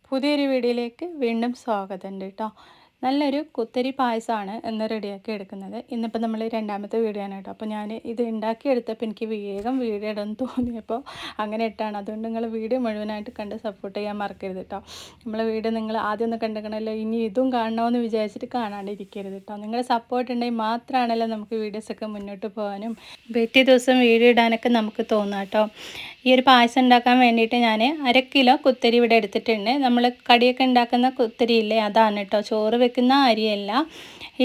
പുതിയൊരു വീഡിയോയിലേക്ക് വീണ്ടും സ്വാഗതം കേട്ടോ. നല്ലൊരു കുത്തരി പായസമാണ് ഇന്ന് റെഡിയാക്കി എടുക്കുന്നത്. ഇന്നിപ്പോൾ നമ്മൾ രണ്ടാമത്തെ വീഡിയോ ആണ് കേട്ടോ. അപ്പോൾ ഞാൻ ഇത് ഉണ്ടാക്കിയെടുത്തപ്പോൾ എനിക്ക് വേഗം വീഡിയോ ഇടാൻ തോന്നിയപ്പോൾ അങ്ങനെ ഇട്ടാണ്. അതുകൊണ്ട് നിങ്ങൾ വീഡിയോ മുഴുവനായിട്ട് കണ്ട് സപ്പോർട്ട് ചെയ്യാൻ മറക്കരുത് കേട്ടോ. നമ്മളെ വീഡിയോ നിങ്ങൾ ആദ്യം ഒന്ന് കണ്ടിരിക്കണമല്ലോ, ഇനി ഇതും കാണണമെന്ന് വിചാരിച്ചിട്ട് കാണാണ്ടിരിക്കരുത് കേട്ടോ. നിങ്ങളുടെ സപ്പോർട്ട് ഉണ്ടെങ്കിൽ മാത്രമാണല്ലോ നമുക്ക് വീഡിയോസൊക്കെ മുന്നോട്ട് പോകാനും പിറ്റേ ദിവസം വീഡിയോ ഇടാനൊക്കെ നമുക്ക് തോന്നാം കേട്ടോ. ഈ ഒരു പായസം ഉണ്ടാക്കാൻ വേണ്ടിയിട്ട് ഞാൻ 1/2 കിലോ കുത്തരി ഇവിടെ എടുത്തിട്ടുണ്ട്. നമ്മൾ കടിയൊക്കെ ഉണ്ടാക്കുന്ന കുത്തരി ഇല്ലേ, അതാണ് കേട്ടോ, ചോറ് വെക്കുന്ന അരിയല്ല.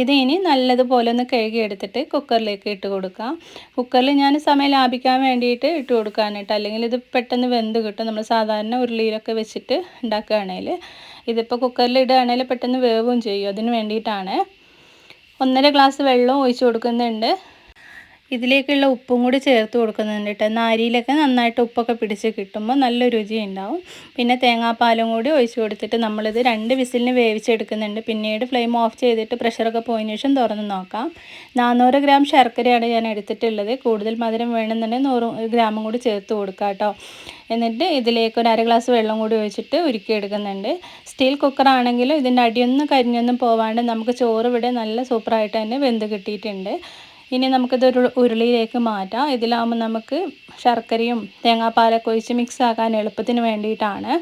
ഇത് ഇനി നല്ലതുപോലെ ഒന്ന് കഴുകി എടുത്തിട്ട് കുക്കറിലേക്ക് ഇട്ട് കൊടുക്കാം. കുക്കറിൽ ഞാൻ സമയം ലാഭിക്കാൻ വേണ്ടിയിട്ട് ഇട്ട് കൊടുക്കുകയാണ് കേട്ടോ. അല്ലെങ്കിൽ ഇത് പെട്ടെന്ന് വെന്ത് കിട്ടും. നമ്മൾ സാധാരണ ഉരുളിയിലൊക്കെ വെച്ചിട്ട് ഉണ്ടാക്കുകയാണെങ്കിൽ, ഇതിപ്പോൾ കുക്കറിൽ ഇടുകയാണെങ്കിൽ പെട്ടെന്ന് വേവും ചെയ്യും. അതിന് വേണ്ടിയിട്ടാണ് 1.5 ഗ്ലാസ് വെള്ളം ഒഴിച്ച് കൊടുക്കുന്നുണ്ട്. ഇതിലേക്കുള്ള ഉപ്പും കൂടി ചേർത്ത് കൊടുക്കുന്നുണ്ട് കേട്ടോ. അരിയിലൊക്കെ നന്നായിട്ട് ഉപ്പൊക്കെ പിടിച്ച് കിട്ടുമ്പോൾ നല്ല രുചി ഉണ്ടാവും. പിന്നെ തേങ്ങാപ്പാലും കൂടി ഒഴിച്ച് കൊടുത്തിട്ട് നമ്മളിത് 2 വിസിലിന് വേവിച്ചെടുക്കുന്നുണ്ട്. പിന്നീട് ഫ്ലെയിം ഓഫ് ചെയ്തിട്ട് പ്രഷറൊക്കെ പോയതിന് ശേഷം തുറന്ന് നോക്കാം. 400 ഗ്രാം ശർക്കരയാണ് ഞാൻ എടുത്തിട്ടുള്ളത്. കൂടുതൽ മധുരം വേണമെന്നുണ്ടെങ്കിൽ 100 ഗ്രാമും കൂടി ചേർത്ത് കൊടുക്കാം കേട്ടോ. എന്നിട്ട് ഇതിലേക്ക് ഒരു 1/2 ഗ്ലാസ് വെള്ളം കൂടി ഒഴിച്ചിട്ട് ഉരുക്കിയെടുക്കുന്നുണ്ട്. സ്റ്റീൽ കുക്കറാണെങ്കിലും ഇതിൻ്റെ അടിയൊന്നും കരിഞ്ഞൊന്നും പോവാണ്ട് നമുക്ക് ചോറ് ഇവിടെ നല്ല സൂപ്പറായിട്ട് തന്നെ വെന്ത് കിട്ടിയിട്ടുണ്ട്. ഇനി നമുക്കിതൊരു ഉരുളിയിലേക്ക് മാറ്റാം. ഇതിലാകുമ്പോൾ നമുക്ക് ശർക്കരയും തേങ്ങാപ്പാലൊക്കെ ഒഴിച്ച് മിക്സ് ആക്കാൻ എളുപ്പത്തിന് വേണ്ടിയിട്ടാണ്.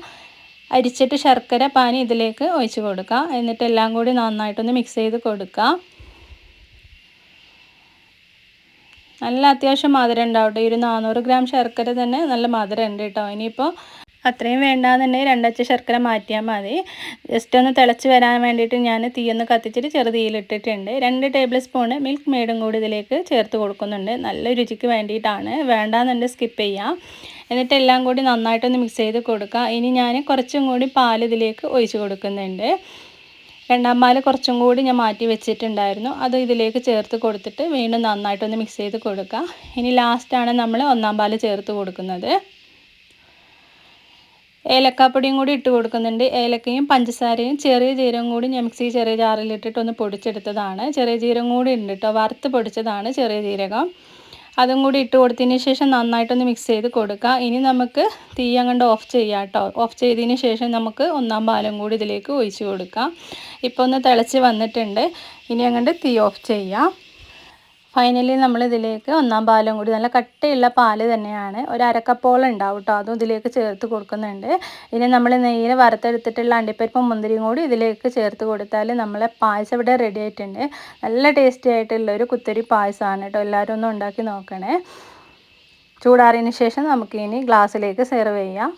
അരിച്ചിട്ട് ശർക്കര പാനി ഇതിലേക്ക് ഒഴിച്ച് കൊടുക്കുക. എന്നിട്ട് എല്ലാം കൂടി നന്നായിട്ടൊന്ന് മിക്സ് ചെയ്ത് കൊടുക്കുക. നല്ല അത്യാവശ്യം മധുരം ഉണ്ടാവും കേട്ടോ. 400 ഗ്രാം ശർക്കര തന്നെ നല്ല മധുരം ഉണ്ട് കേട്ടോ. ഇനിയിപ്പോൾ അത്രയും വേണ്ടാന്നുണ്ടെങ്കിൽ 2 അച്ച് ശർക്കര മാറ്റിയാൽ മതി. ജസ്റ്റ് ഒന്ന് തിളച്ച് വരാൻ വേണ്ടിയിട്ട് ഞാൻ തീയൊന്ന് കത്തിച്ചിട്ട് ചെറുതീയിലിട്ടിട്ടുണ്ട്. 2 ടേബിൾ സ്പൂൺ മിൽക്ക് മെയ്ഡും കൂടി ഇതിലേക്ക് ചേർത്ത് കൊടുക്കുന്നുണ്ട്. നല്ല രുചിക്ക് വേണ്ടിയിട്ടാണ്. വേണ്ടാന്നുണ്ടെങ്കിൽ സ്കിപ്പ് ചെയ്യാം. എന്നിട്ട് എല്ലാം കൂടി നന്നായിട്ടൊന്ന് മിക്സ് ചെയ്ത് കൊടുക്കുക. ഇനി ഞാൻ കുറച്ചും കൂടി പാൽ ഇതിലേക്ക് ഒഴിച്ച് കൊടുക്കുന്നുണ്ട്. 2ാം പാൽ കുറച്ചും കൂടി ഞാൻ മാറ്റി വെച്ചിട്ടുണ്ടായിരുന്നു. അത് ഇതിലേക്ക് ചേർത്ത് കൊടുത്തിട്ട് വീണ്ടും നന്നായിട്ടൊന്ന് മിക്സ് ചെയ്ത് കൊടുക്കുക. ഇനി ലാസ്റ്റാണ് നമ്മൾ 1ാം പാൽ ചേർത്ത് കൊടുക്കുന്നത്. ഏലക്കാപ്പൊടിയും കൂടി ഇട്ട് കൊടുക്കുന്നുണ്ട്. ഏലക്കയും പഞ്ചസാരയും ചെറിയ ജീരകം കൂടി ഞാൻ ചെറിയ ജാറിലിട്ടിട്ട് ഒന്ന് പൊടിച്ചെടുത്തതാണ്. ചെറിയ ജീരകം കൂടി ഉണ്ട് കേട്ടോ, വറുത്ത് പൊടിച്ചതാണ് ചെറിയ ജീരകം. അതും കൂടി ഇട്ട് കൊടുത്തതിന് ശേഷം നന്നായിട്ടൊന്ന് മിക്സ് ചെയ്ത് കൊടുക്കുക. ഇനി നമുക്ക് തീ അങ്ങോട്ട് ഓഫ് ചെയ്യാം കേട്ടോ. ഓഫ് ചെയ്തതിന് ശേഷം നമുക്ക് 1ാം പാലും കൂടി ഇതിലേക്ക് ഒഴിച്ച് കൊടുക്കാം. ഇപ്പോൾ ഒന്ന് തിളച്ച് വന്നിട്ടുണ്ട്. ഇനി അങ്ങോട്ട് തീ ഓഫ് ചെയ്യാം. ഫൈനലി നമ്മളിതിലേക്ക് 1ാം പാലും കൂടി, നല്ല കട്ടിയുള്ള പാല് തന്നെയാണ്, ഒരു 1/2 കപ്പോളം ഉണ്ടാവും കേട്ടോ, അതും ഇതിലേക്ക് ചേർത്ത് കൊടുക്കുന്നുണ്ട്. ഇനി നമ്മൾ നെയ്യിൽ വറുത്തെടുത്തിട്ടുള്ള അണ്ടിപ്പരിപ്പും മുന്തിരിയും കൂടി ഇതിലേക്ക് ചേർത്ത് കൊടുത്താൽ നമ്മളെ പായസം ഇവിടെ റെഡി ആയിട്ടുണ്ട്. നല്ല ടേസ്റ്റി ആയിട്ടുള്ളൊരു കുത്തരി പായസമാണ് കേട്ടോ. എല്ലാവരും ഒന്ന് ഉണ്ടാക്കി നോക്കണേ. ചൂടാറിയതിന് ശേഷം നമുക്കിനി ഗ്ലാസ്സിലേക്ക് സെർവ് ചെയ്യാം.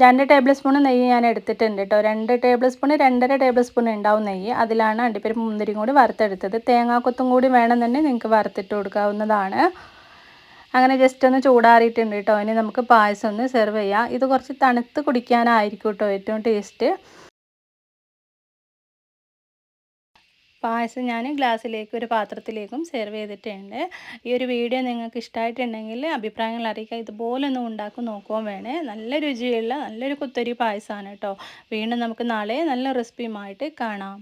2 ടേബിൾ സ്പൂൺ നെയ്യ് ഞാൻ എടുത്തിട്ടുണ്ട് കേട്ടോ. 2 ടേബിൾ സ്പൂൺ 2.5 ടേബിൾ സ്പൂൺ ഉണ്ടാവും നെയ്യ്. അതിലാണ് അണ്ടിപ്പരിപ്പ് മുന്തിരിയും കൂടി വറുത്തെടുത്തത്. തേങ്ങാക്കൊത്തും കൂടി വേണമെന്നുണ്ടെങ്കിൽ നിങ്ങൾക്ക് വറുത്തിട്ട് കൊടുക്കാവുന്നതാണ്. അങ്ങനെ ജസ്റ്റ് ഒന്ന് ചൂടാറിയിട്ടുണ്ട് കേട്ടോ. ഇനി നമുക്ക് പായസം ഒന്ന് സെർവ് ചെയ്യാം. ഇത് കുറച്ച് തണുത്ത് കുടിക്കാനായിരിക്കും കേട്ടോ ഏറ്റവും ടേസ്റ്റ്. പായസം ഞാൻ ഗ്ലാസ്സിലേക്ക് ഒരു പാത്രത്തിലേക്കും സെർവ് ചെയ്തിട്ടുണ്ട്. ഈ ഒരു വീഡിയോ നിങ്ങൾക്ക് ഇഷ്ടമായിട്ടുണ്ടെങ്കിൽ അഭിപ്രായങ്ങൾ അറിയിക്കുക. ഇതുപോലെ ഒന്ന് ഉണ്ടാക്കി നോക്കുകയും വേണേ. നല്ല രുചിയുള്ള നല്ലൊരു കുത്തരി പായസമാണ് കേട്ടോ. വീണ്ടും നമുക്ക് നാളെ നല്ല റെസിപ്പിയുമായിട്ട് കാണാം.